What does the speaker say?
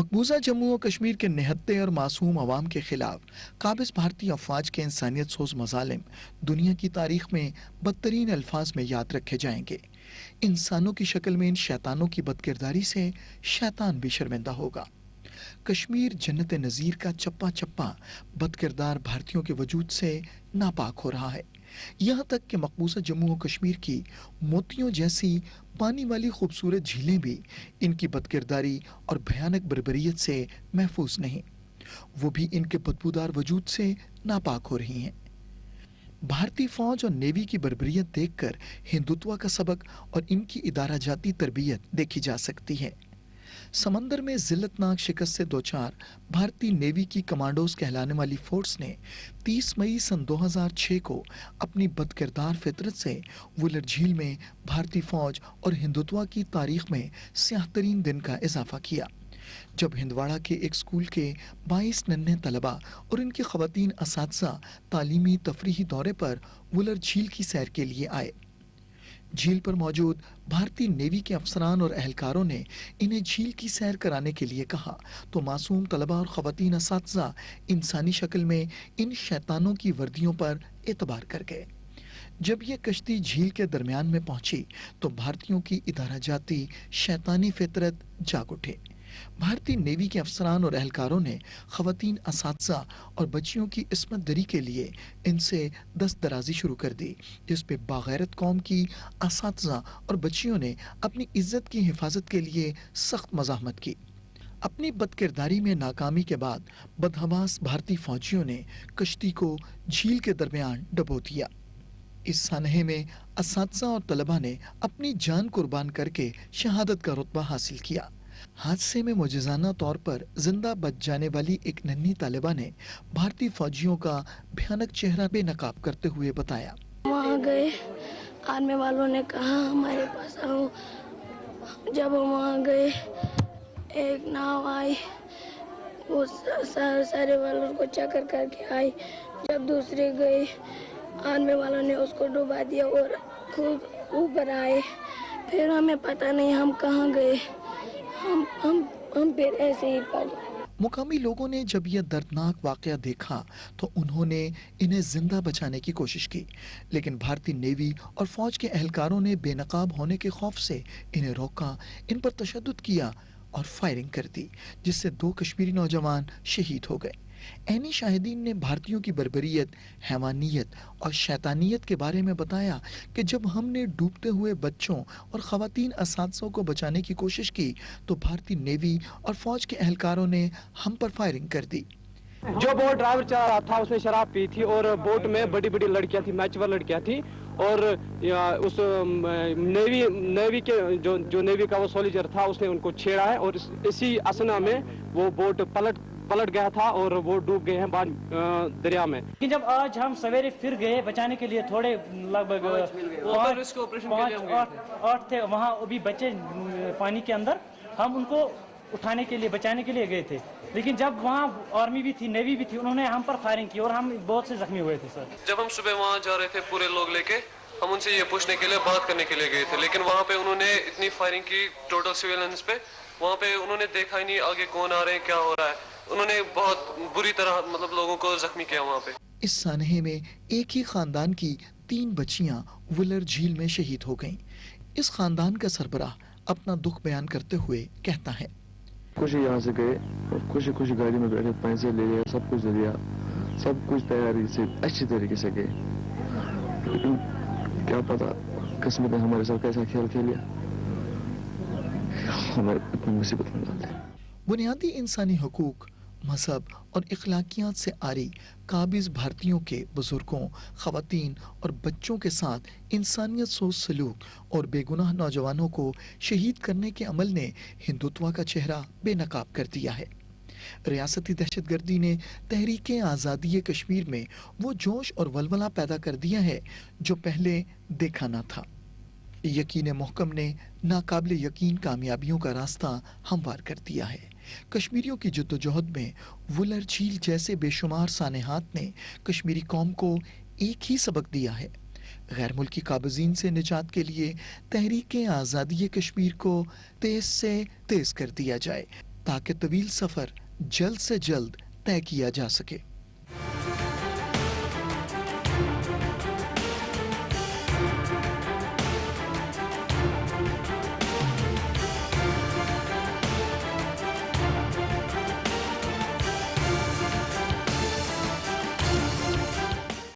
मकबूजा जम्मू और कश्मीर के निहत्ते और मासूम अवाम के खिलाफ काबिज भारतीय अफवाज के इंसानियत सोज मजालिम दुनिया की तारीख में बदतरीन अल्फाज में याद रखे जाएंगे। इंसानों की शक्ल में इन शैतानों की बदकिरदारी से शैतान भी शर्मिंदा होगा। कश्मीर जन्नत नज़ीर का चप्पा चप्पा बदकिरदार भारतीयों के वजूद से नापाक हो रहा है। यहाँ तक कि मकबूजा जम्मू और कश्मीर की मोतियों जैसी पानी वाली खूबसूरत झीलें भी इनकी बदकिरदारी और भयानक बर्बरियत से महफूज नहीं, वो भी इनके बदबूदार वजूद से नापाक हो रही हैं। भारतीय फौज और नेवी की बर्बरियत देखकर हिंदुत्व का सबक और इनकी इदारा जाती तरबियत देखी जा सकती है। समंदर में जिल्लतनाक शिकस्त से दोचार भारतीय नेवी की कमांडोज कहलाने वाली फोर्स ने 30 मई सन 2006 को अपनी बदकिरदार फितरत से वुलर झील में भारतीय फौज और हिंदुत्व की तारीख में स्याहतरीन दिन का इजाफा किया, जब हिंदवाड़ा के एक स्कूल के 22 नन्हे तलबा और इनकी खवातीन असातिज़ा तालीमी तफरीही दौरे पर वुलर झील की सैर के लिए आए। झील पर मौजूद भारतीय नेवी के अफसरान और एहलकारों ने इन्हें झील की सैर कराने के लिए कहा तो मासूम तलबा और खवातीन असातिज़ा इंसानी शक्ल में इन शैतानों की वर्दियों पर एतबार कर गए। जब यह कश्ती झील के दरमियान में पहुंची तो भारतीयों की इदारा जाती शैतानी फितरत जाग उठे। भारतीय नेवी के अफसरान और एहलकारों ने खवातीन असातिज़ा और बच्चियों की इस्मत दरी के लिए इनसे दस्त दराजी शुरू कर दी, जिस पे बागैरत कौम की असातिज़ा और बच्चियों ने अपनी इज्जत की हिफाजत के लिए सख्त मज़ाहमत की। अपनी बदकिरदारी में नाकामी के बाद बदहवास भारतीय फौजियों ने कश्ती को झील के दरमियान डबो दिया। इस सानहे में असातिज़ा और तलबा ने अपनी जान कुर्बान करके शहादत का रुतबा हासिल किया। हादसे में मुजज़ाना तौर पर जिंदा बच जाने वाली एक नन्ही तालिबा ने भारतीय फौजियों का भयानक चेहरा बेनकाब करते हुए बताया, वहाँ गए, आर्मी वालों ने कहा हमारे पास आओ। जब हम वहाँ गए, एक नाव आई, वो सारे वालों को चक्कर करके आई। जब दूसरे गए, आर्मी वालों ने उसको डुबा दिया और खुद ऊपर आए। फिर हमें पता नहीं हम कहाँ गए, हम फिर ऐसे ही पड़े। मुकामी लोगों ने जब यह दर्दनाक वाकया देखा तो उन्होंने इन्हें जिंदा बचाने की कोशिश की, लेकिन भारतीय नेवी और फौज के एहलकारों ने बेनकाब होने के खौफ से इन्हें रोका, इन पर तशद्दुद किया और फायरिंग कर दी, जिससे 2 कश्मीरी नौजवान शहीद हो गए। ऐनी शाहिदीन ने भारतीयों की बर्बरियत, हैवानियत और शैतानियत के बारे में बताया कि जब हमने डूबते हुए बच्चों और खवातीन असातिज़ों को बचाने की कोशिश की तो भारतीय नेवी और फौज के एहलकारों ने हम पर फायरिंग कर दी। जो बोट ड्राइवर चला रहा था उसने शराब पी थी और बोट में बड़ी बड़ी लड़कियां थी, मैचवर लड़कियां थी, और उस नेवी के जो नेवी का वो सोल्जर था उसने उनको छेड़ा है और इसी असना में वो बोट पलट गया था और वो डूब गए हैं दरिया में। लेकिन जब आज हम सवेरे फिर गए बचाने के लिए, थोड़े लगभग 8 थे वहाँ, अभी बच्चे पानी के अंदर, हम उनको उठाने के लिए बचाने के लिए गए थे, लेकिन जब वहाँ आर्मी भी थी, नेवी भी थी, उन्होंने हम पर फायरिंग की और हम बहुत से जख्मी हुए थे। सर, जब हम सुबह वहाँ जा रहे थे पूरे लोग लेके, हम उनसे ये पूछने के लिए, बात करने के लिए गए थे, लेकिन वहाँ पे उन्होंने इतनी फायरिंग की टोटल सिविलियंस पे, वहाँ पे उन्होंने देखा ही नहीं आगे कौन आ रहे हैं, क्या हो रहा है। उन्होंने बहुत बुरी तरह लोगों को जख्मी किया वहाँ पे। इस सानहे में एक ही खानदान की 3 बच्चियां वुलर झील में शहीद हो गईं। इस खानदान का सरबराह अपना दुख बयान करते हुए कहता है, कुछ यहाँ से गए और कुछ गाड़ी में बैठे, पैसे ले लिया, सब कुछ दे दिया, सब कुछ तैयारी से अच्छी तरीके से गए, लेकिन क्या पता किस्मत ने हमारे साथ कैसा खेल खेलिया, हमारे इतनी मुसीबत में डाल दी। बुनियादी इंसानी हकूक, मजहब और इखलाकियात से आरी काबिज भारतीयों के बुजुर्गों, खवातीन और बच्चों के साथ इंसानियत सोच सलूक और बेगुनाह नौजवानों को शहीद करने के अमल ने हिंदुत्व का चेहरा बेनकाब कर दिया है। रियासती दहशतगर्दी ने तहरीक आज़ादी कश्मीर में वो जोश और वलवला पैदा कर दिया है जो पहले देखा ना था। यकीन मुहकम ने नाकाबिल यकीन कामयाबियों का रास्ता हमवार कर दिया है। कश्मीरियों की जद्दोजहद में वुलर झील जैसे बेशुमार सानेहात ने कश्मीरी कौम को एक ही सबक दिया है, गैर मुल्की काबिज़ीन से निजात के लिए तहरीक आज़ादी कश्मीर को तेज से तेज कर दिया जाए। تاکہ طویل سفر جلد سے جلد طے کیا جا سکے۔